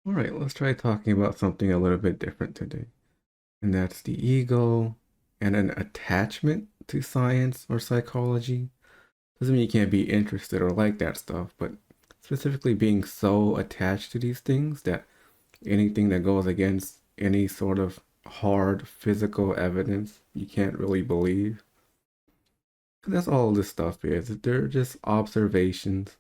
All right, let's try talking about something a little bit different today. And that's the ego and an attachment to science or psychology. Doesn't mean you can't be interested or like that stuff, but specifically being so attached to these things that anything that goes against any sort of hard physical evidence you can't really believe. 'Cause that's all this stuff is. They're just observations.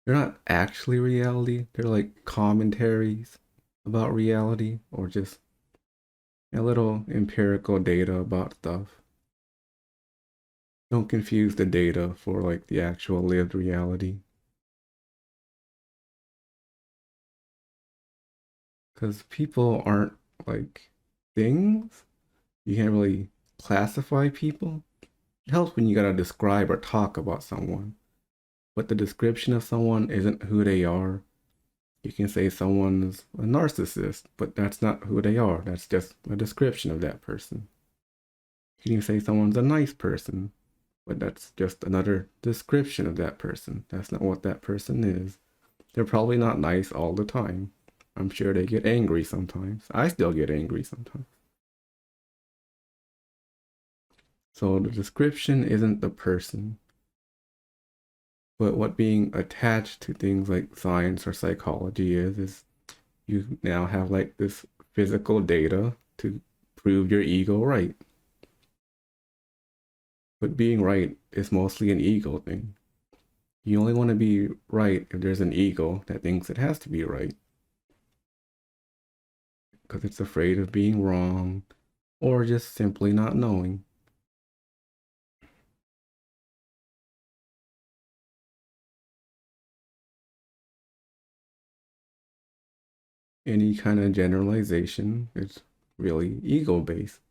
They're not actually reality. They're like commentaries about reality or just a little empirical data about stuff. Don't confuse the data for like the actual lived reality. Because people aren't like things. You can't really classify people. It helps when you gotta describe or talk about someone. But the description of someone isn't who they are. You can say someone's a narcissist, but that's not who they are. That's just a description of that person. You can say someone's a nice person, but that's just another description of that person. That's not what that person is. They're probably not nice all the time. I'm sure they get angry sometimes. I still get angry sometimes. So the description isn't the person, but what being attached to things like science or psychology is you now have like this physical data to prove your ego right. But being right is mostly an ego thing. You only want to be right if there's an ego that thinks it has to be right because it's afraid of being wrong or just simply not knowing. Any kind of generalization is really ego based.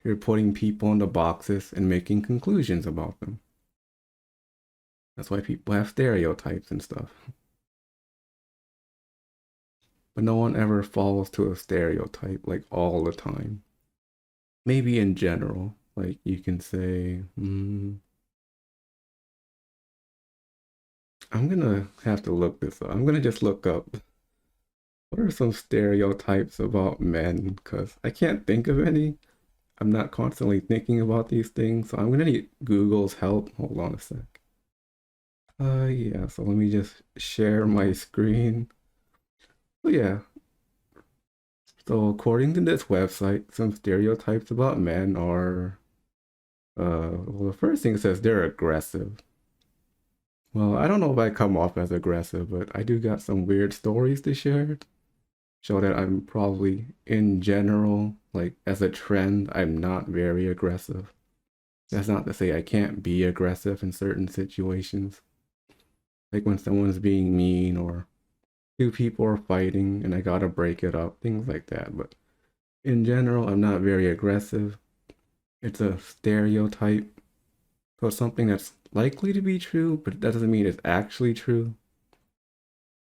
You're putting people into boxes and making conclusions about them. That's why people have stereotypes and stuff. But no one ever falls to a stereotype like all the time. Maybe in general, like you can say, I'm gonna have to look this up. I'm gonna just look up what are some stereotypes about men because I can't think of any. I'm not constantly thinking about these things, so I'm gonna need Google's help. Hold on a sec. Yeah, so let me just share my screen. Oh, yeah, so according to this website, some stereotypes about men are, well, the first thing it says they're aggressive. Well, I don't know if I come off as aggressive, but I do got some weird stories to share. Show that I'm probably, in general, like as a trend, I'm not very aggressive. That's not to say I can't be aggressive in certain situations. Like when someone's being mean or two people are fighting and I gotta break it up, things like that. But in general, I'm not very aggressive. It's a stereotype. So it's something that's likely to be true, but that doesn't mean it's actually true.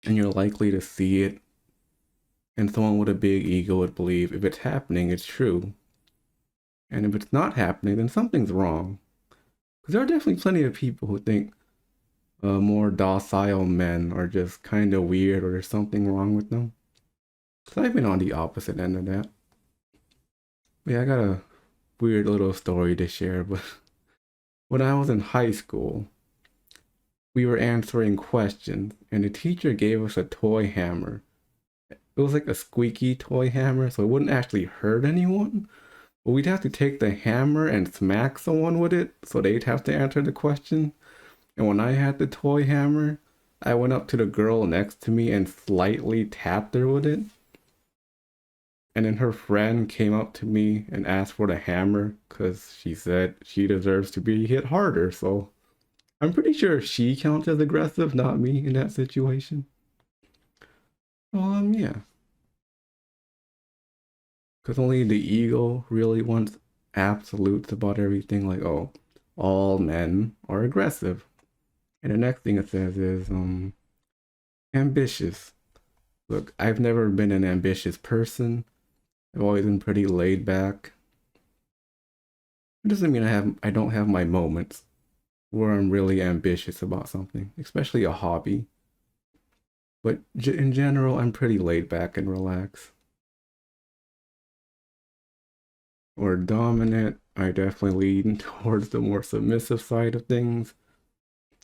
And you're likely to see it. And someone with a big ego would believe if it's happening, it's true. And if it's not happening, then something's wrong. Because there are definitely plenty of people who think more docile men are just kind of weird or there's something wrong with them. Because I've been on the opposite end of that. But yeah, I got a weird little story to share. But when I was in high school, we were answering questions, and the teacher gave us a toy hammer. It was like a squeaky toy hammer, so it wouldn't actually hurt anyone. But we'd have to take the hammer and smack someone with it, so they'd have to answer the question. And when I had the toy hammer, I went up to the girl next to me and slightly tapped her with it. And then her friend came up to me and asked for the hammer because she said she deserves to be hit harder. So I'm pretty sure she counts as aggressive, not me in that situation. Yeah, because only the ego really wants absolutes about everything. Like, oh, all men are aggressive. And the next thing it says is ambitious. Look, I've never been an ambitious person. I've always been pretty laid back. It doesn't mean I don't have my moments where I'm really ambitious about something, especially a hobby. But in general, I'm pretty laid back and relaxed. Or dominant, I definitely lean towards the more submissive side of things.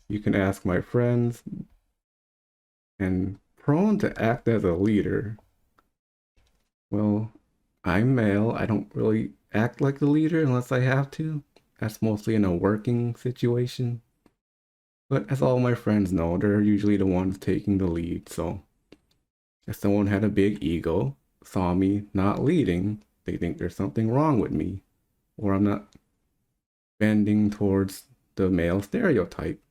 You can ask my friends. And prone to act as a leader. Well, I'm male. I don't really act like the leader unless I have to. That's mostly in a working situation. But as all my friends know, they're usually the ones taking the lead. So if someone had a big ego, saw me not leading, they think there's something wrong with me, or I'm not bending towards the male stereotype,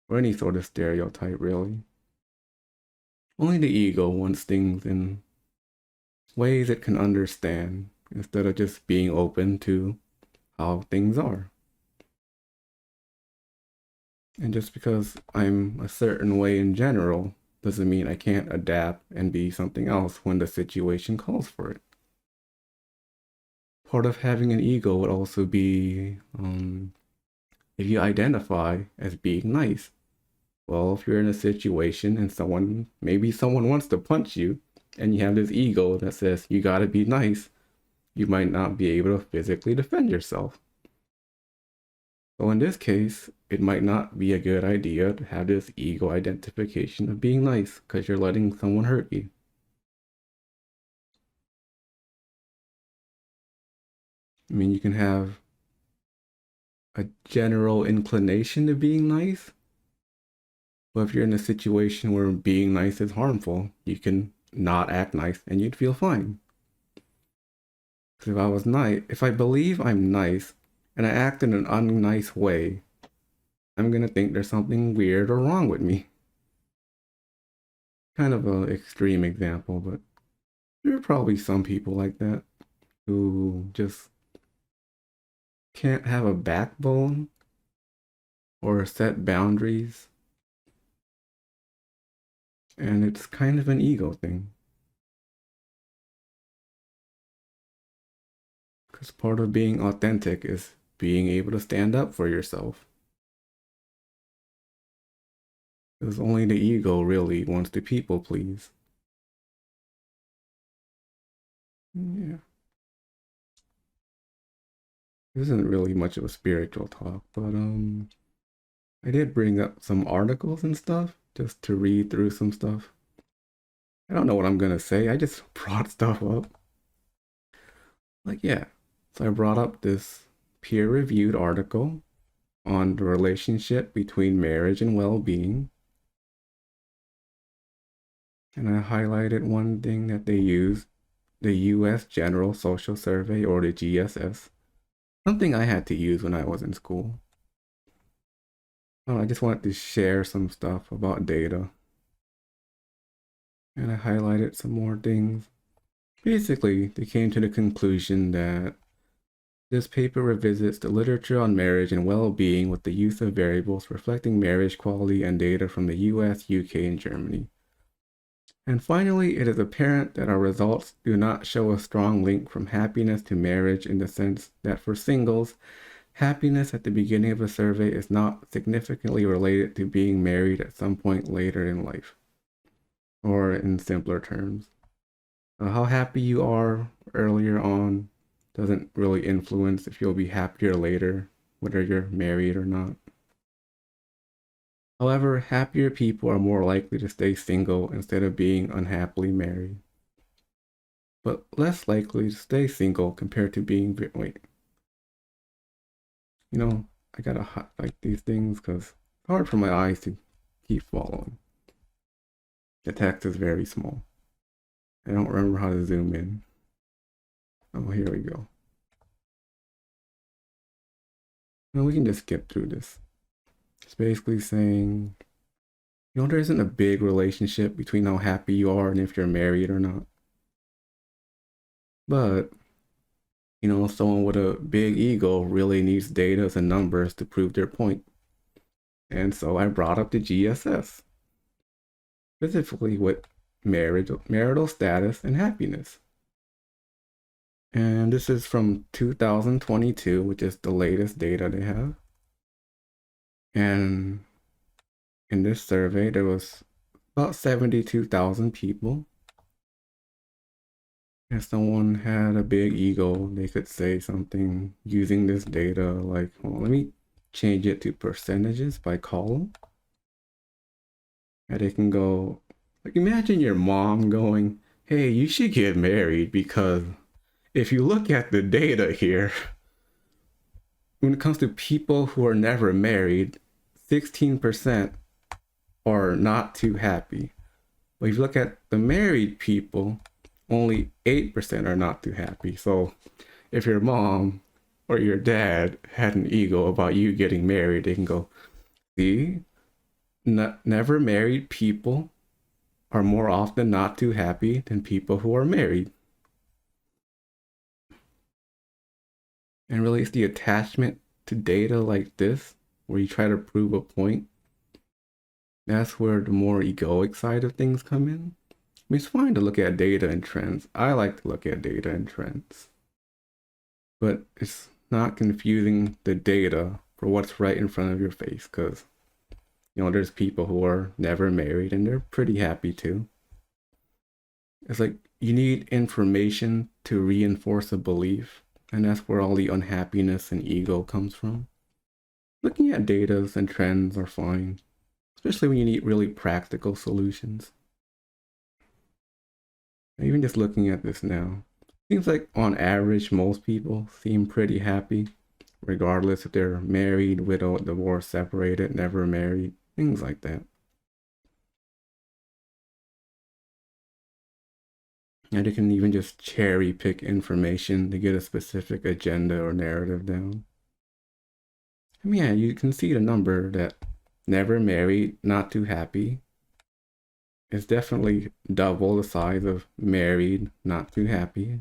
or any sort of stereotype, really. Only the ego wants things in ways it can understand instead of just being open to how things are. And just because I'm a certain way in general doesn't mean I can't adapt and be something else when the situation calls for it. Part of having an ego would also be if you identify as being nice. Well, if you're in a situation and maybe someone wants to punch you and you have this ego that says you gotta be nice, you might not be able to physically defend yourself. So in this case, it might not be a good idea to have this ego identification of being nice because you're letting someone hurt you. I mean, you can have a general inclination to being nice, but if you're in a situation where being nice is harmful, you can not act nice and you'd feel fine. Because if I believe I'm nice and I act in an unnice way, I'm gonna think there's something weird or wrong with me. Kind of an extreme example, but there are probably some people like that who just can't have a backbone or set boundaries. And it's kind of an ego thing. Because part of being authentic is being able to stand up for yourself. Because only the ego really wants to people please. Yeah. This isn't really much of a spiritual talk, but I did bring up some articles and stuff just to read through some stuff. I don't know what I'm gonna say. I just brought stuff up. Like, yeah. So I brought up this peer-reviewed article on the relationship between marriage and well-being. And I highlighted one thing that they used, the U.S. General Social Survey, or the GSS. Something I had to use when I was in school. I just wanted to share some stuff about data. And I highlighted some more things. Basically, they came to the conclusion that this paper revisits the literature on marriage and well-being with the use of variables reflecting marriage quality and data from the US, UK, and Germany. And finally, it is apparent that our results do not show a strong link from happiness to marriage in the sense that for singles, happiness at the beginning of a survey is not significantly related to being married at some point later in life. Or in simpler terms, how happy you are earlier on doesn't really influence if you'll be happier later, whether you're married or not. However, happier people are more likely to stay single instead of being unhappily married, but less likely to stay single compared to being, wait, I gotta like these things because it's hard for my eyes to keep following. The text is very small. I don't remember how to zoom in. Oh, here we go. Well, we can just skip through this. It's basically saying, there isn't a big relationship between how happy you are and if you're married or not. But, someone with a big ego really needs data and numbers to prove their point. And so I brought up the GSS, specifically with marital status and happiness. And this is from 2022, which is the latest data they have. And in this survey, there was about 72,000 people. If someone had a big ego, they could say something using this data like, well, let me change it to percentages by column. And they can go, like, imagine your mom going, hey, you should get married because if you look at the data here, when it comes to people who are never married, 16% are not too happy. But if you look at the married people, only 8% are not too happy. So if your mom or your dad had an ego about you getting married, they can go, see, never married people are more often not too happy than people who are married. And really, it's the attachment to data like this, where you try to prove a point. That's where the more egoic side of things come in. I mean, it's fine to look at data and trends. I like to look at data and trends. But it's not confusing the data for what's right in front of your face, because, you know, there's people who are never married and they're pretty happy too. It's like you need information to reinforce a belief, and that's where all the unhappiness and ego comes from. Looking at data and trends are fine, especially when you need really practical solutions. Even just looking at this now, seems like on average, most people seem pretty happy, regardless if they're married, widowed, divorced, separated, never married, things like that. And you can even just cherry pick information to get a specific agenda or narrative down. I mean, yeah, you can see the number that never married, not too happy. It's definitely double the size of married, not too happy.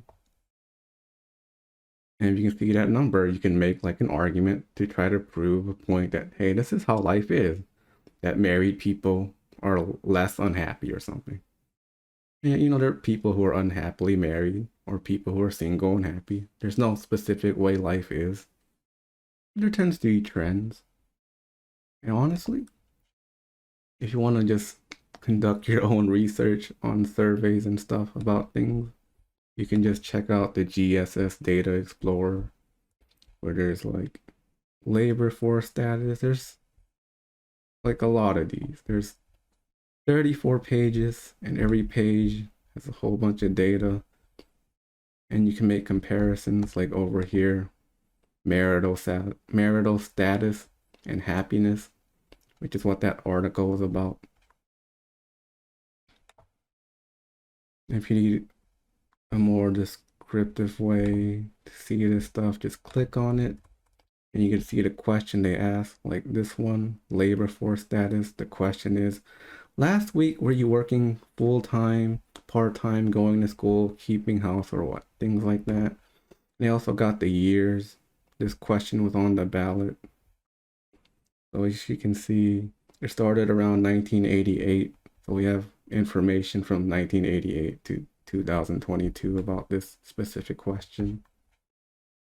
And if you can see that number, you can make like an argument to try to prove a point that, hey, this is how life is, that married people are less unhappy or something. And you know, there are people who are unhappily married or people who are single and happy. There's no specific way life is. There tends to be trends. And honestly, if you want to just conduct your own research on surveys and stuff about things, you can just check out the GSS Data Explorer, where there's like labor force status. There's like a lot of these. There's 34 pages, and every page has a whole bunch of data. And you can make comparisons like over here, marital status and happiness, which is what that article was about. If you need a more descriptive way to see this stuff, just click on it and you can see the question they ask, like this one, labor force status. The question is, last week were you working full-time, part-time, going to school, keeping house, or what? Things like that. They also got the years. This question was on the ballot. So as you can see, it started around 1988. So we have information from 1988 to 2022 about this specific question.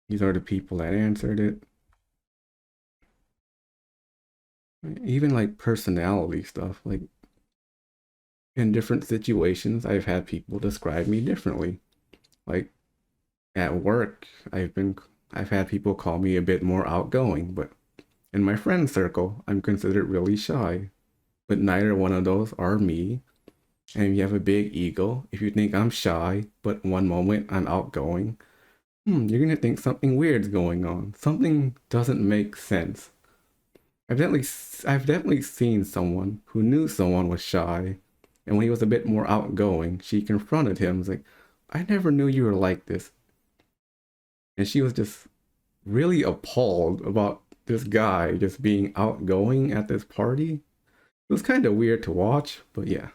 These are the people that answered it. Even like personality stuff, like in different situations, I've had people describe me differently. Like at work, I've had people call me a bit more outgoing, but in my friend circle, I'm considered really shy. But neither one of those are me. And if you have a big ego, if you think I'm shy, but one moment I'm outgoing, you're gonna think something weird's going on. Something doesn't make sense. I've definitely seen someone who knew someone was shy, and when he was a bit more outgoing, she confronted him. Was like, I never knew you were like this. And she was just really appalled about this guy just being outgoing at this party. It was kind of weird to watch, but yeah.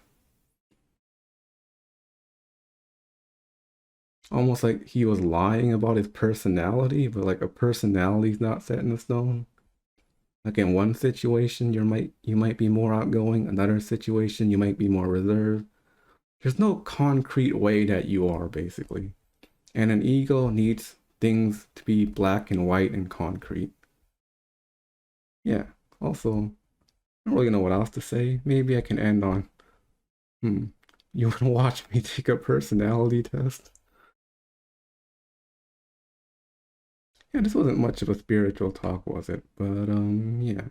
Almost like he was lying about his personality, but like a personality's not set in stone. Like in one situation, you might be more outgoing. Another situation, you might be more reserved. There's no concrete way that you are, basically. And an ego needs things to be black and white and concrete. Yeah. Also, I don't really know what else to say. Maybe I can end on Hmm. You want to watch me take a personality test? Yeah, this wasn't much of a spiritual talk, was it? But yeah,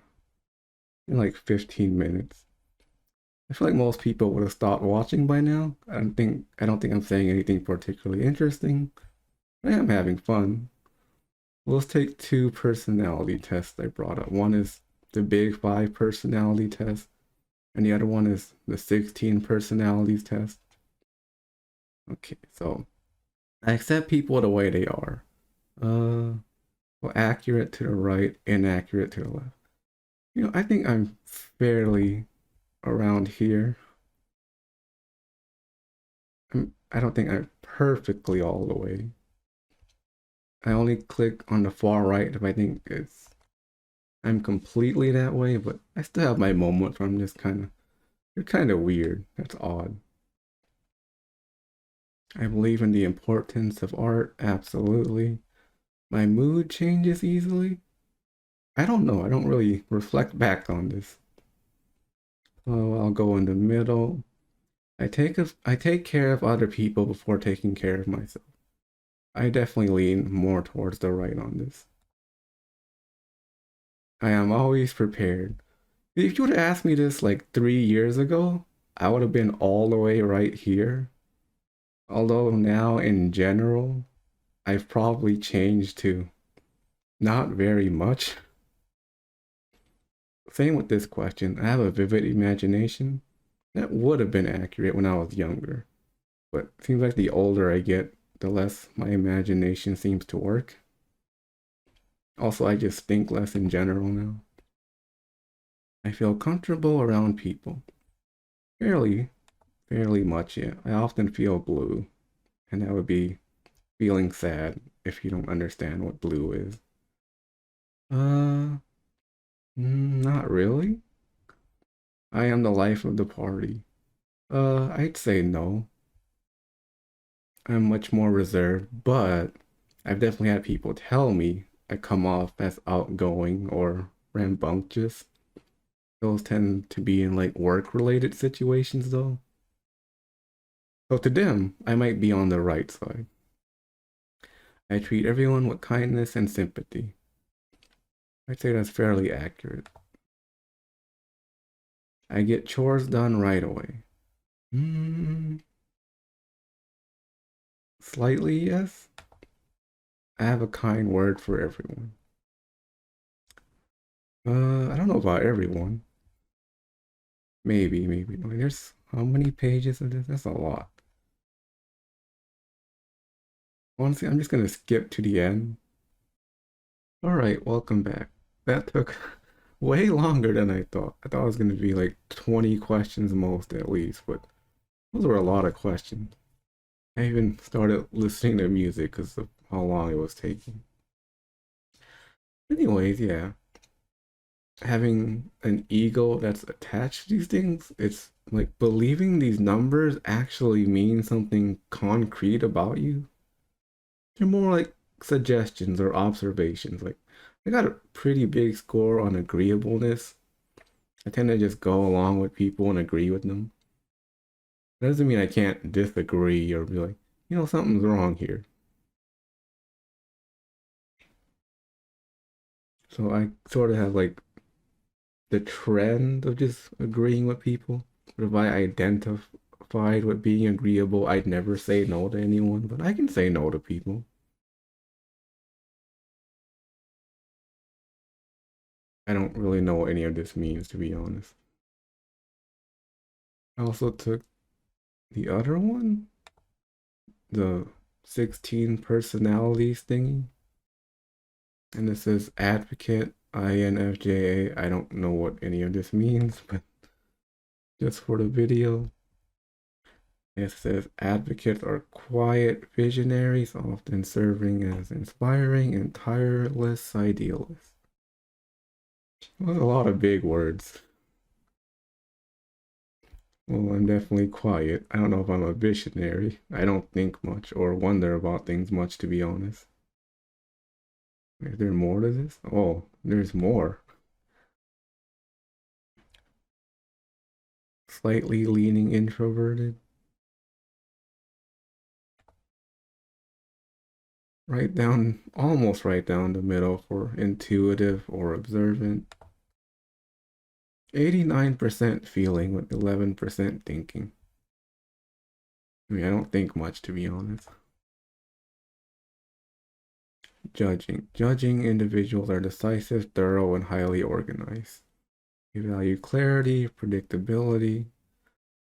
in like 15 minutes. I feel like most people would have stopped watching by now. I don't think I'm saying anything particularly interesting. I am having fun. Let's take two personality tests I brought up. One is the Big Five personality test, and the other one is the 16 personalities test. Okay, so I accept people the way they are. Well, accurate to the right, inaccurate to the left. I think I'm fairly around here. I don't think I'm perfectly all the way. I only click on the far right if I think I'm completely that way, but I still have my moments where I'm just you're kind of weird. That's odd. I believe in the importance of art, absolutely. My mood changes easily. I don't know. I don't really reflect back on this. Oh, I'll go in the middle. I take care of other people before taking care of myself. I definitely lean more towards the right on this. I am always prepared. If you would have asked me this like 3 years ago, I would have been all the way right here. Although now, in general, I've probably changed to not very much. Same with this question. I have a vivid imagination. That would have been accurate when I was younger. But it seems like the older I get, the less my imagination seems to work. Also, I just think less in general now. I feel comfortable around people. Fairly, fairly much, yeah. I often feel blue, and that would be feeling sad if you don't understand what blue is. Uh, not really. I am the life of the party. I'd say no. I'm much more reserved, but I've definitely had people tell me I come off as outgoing or rambunctious. Those tend to be in like work-related situations though. So to them, I might be on the right side. I treat everyone with kindness and sympathy. I'd say that's fairly accurate. I get chores done right away. Mm, slightly, yes. I have a kind word for everyone. I don't know about everyone. Maybe. Like, there's how many pages of this? That's a lot. Honestly, I'm just gonna skip to the end. All right, welcome back. That took way longer than I thought. I thought it was gonna be like 20 questions most at least, but those were a lot of questions. I even started listening to music because of how long it was taking. Anyways, yeah, having an ego that's attached to these things, it's like believing these numbers actually mean something concrete about you. They're more like suggestions or observations. Like, I got a pretty big score on agreeableness. I tend to just go along with people and agree with them. That doesn't mean I can't disagree or be like, something's wrong here. So I sort of have like the trend of just agreeing with people. But if I identified with being agreeable, I'd never say no to anyone, but I can say no to people. I don't really know what any of this means, to be honest. I also took the other one, the 16 personalities thingy, and it says advocate, INFJA. I don't know what any of this means, but just for the video. It says advocates are quiet visionaries, often serving as inspiring and tireless idealists. Those are a lot of big words. Well, I'm definitely quiet. I don't know if I'm a visionary. I don't think much or wonder about things much, to be honest. Is there more to this? Oh, there's more. slightly leaning introverted. Almost right down the middle for intuitive or observant. 89% feeling with 11% thinking. I mean, I don't think much, to be honest. Judging. Judging individuals are decisive, thorough, and highly organized. You value clarity, predictability.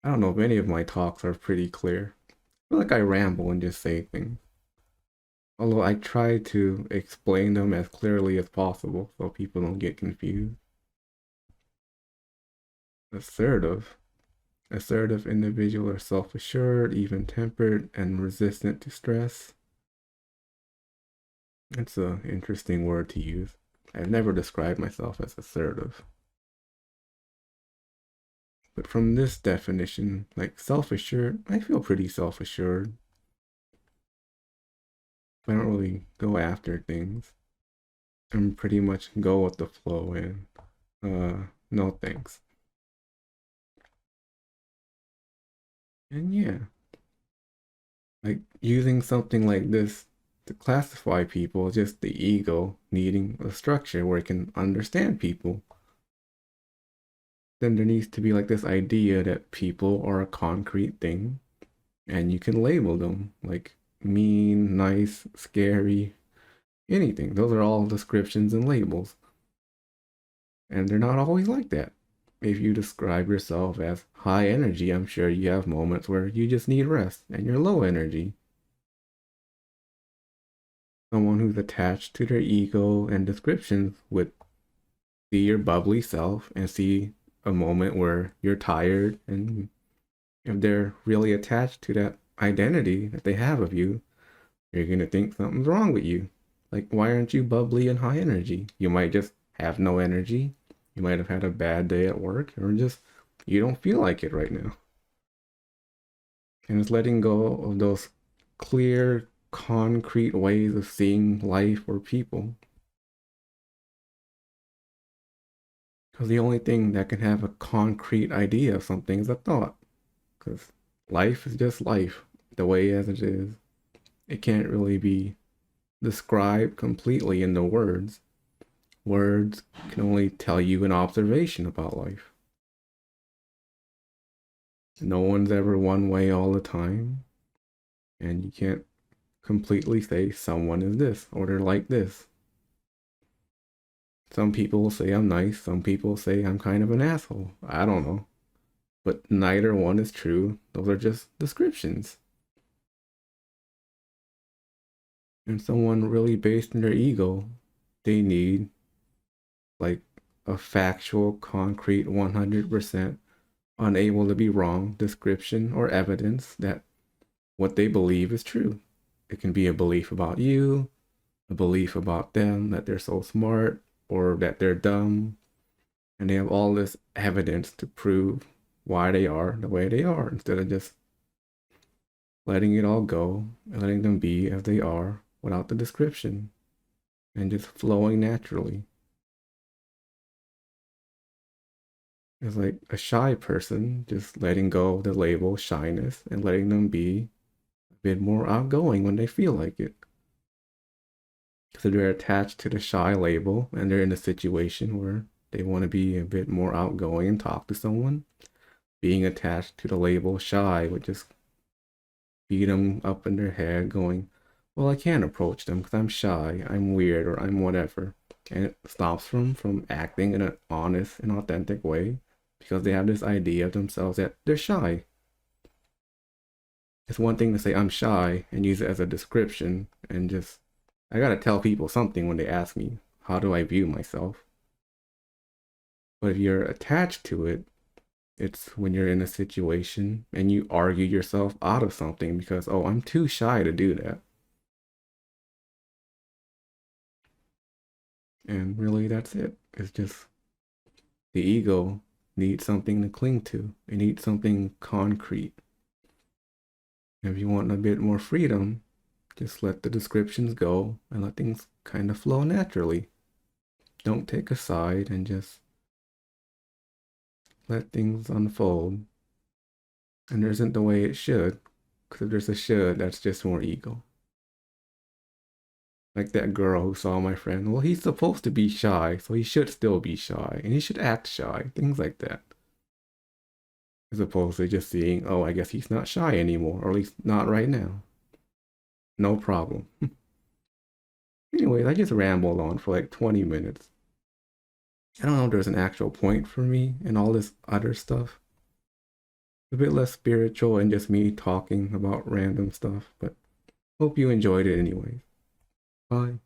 I don't know if any of my talks are pretty clear. I feel like I ramble and just say things. Although I try to explain them as clearly as possible so people don't get confused. Assertive. Assertive individuals are self-assured, even-tempered, and resistant to stress. It's an interesting word to use. I've never described myself as assertive. But from this definition, like self-assured, I feel pretty self-assured. I don't really go after things. I'm pretty much go with the flow and no thanks. And yeah, like using something like this to classify people is just the ego needing a structure where it can understand people. Then there needs to be like this idea that people are a concrete thing and you can label them like mean, nice, scary, anything. Those are all descriptions and labels. And they're not always like that. If you describe yourself as high energy, I'm sure you have moments where you just need rest and you're low energy. Someone who's attached to their ego and descriptions would see your bubbly self and see a moment where you're tired, and if they're really attached to that identity that they have of you, you're going to think something's wrong with you. Like, why aren't you bubbly and high energy? You might just have no energy. You might have had a bad day at work, or just you don't feel like it right now. And it's letting go of those clear, concrete ways of seeing life or people. Because the only thing that can have a concrete idea of something is a thought. Because life is just life, the way as it is. It can't really be described completely in the words. Words can only tell you an observation about life. No one's ever one way all the time. And you can't completely say someone is this or they're like this. Some people will say I'm nice. Some people say I'm kind of an asshole. I don't know. But neither one is true. Those are just descriptions. And someone really based in their ego, they need like a factual, concrete, 100% unable to be wrong description or evidence that what they believe is true. It can be a belief about you, a belief about them, that they're so smart or that they're dumb. And they have all this evidence to prove why they are the way they are, instead of just letting it all go and letting them be as they are without the description and just flowing naturally. It's like a shy person just letting go of the label shyness and letting them be a bit more outgoing when they feel like it. So they're attached to the shy label and they're in a situation where they want to be a bit more outgoing and talk to someone. Being attached to the label shy would just beat them up in their head going, well, I can't approach them because I'm shy, I'm weird, or I'm whatever. And it stops them from acting in an honest and authentic way because they have this idea of themselves that they're shy. It's one thing to say I'm shy and use it as a description and just, I gotta tell people something when they ask me, how do I view myself? But if you're attached to it, it's when you're in a situation and you argue yourself out of something because, oh, I'm too shy to do that. And really, that's it. It's just the ego needs something to cling to. It needs something concrete. If you want a bit more freedom, just let the descriptions go and let things kind of flow naturally. Don't take a side and just let things unfold. And there isn't the way it should. Because if there's a should, that's just more ego. Like that girl who saw my friend. Well, he's supposed to be shy, so he should still be shy. And he should act shy. Things like that. As opposed to just seeing, oh, I guess he's not shy anymore. Or at least not right now. No problem. Anyways, I just rambled on for like 20 minutes. I don't know if there's an actual point for me and all this other stuff. A bit less spiritual and just me talking about random stuff, but hope you enjoyed it anyways. Bye.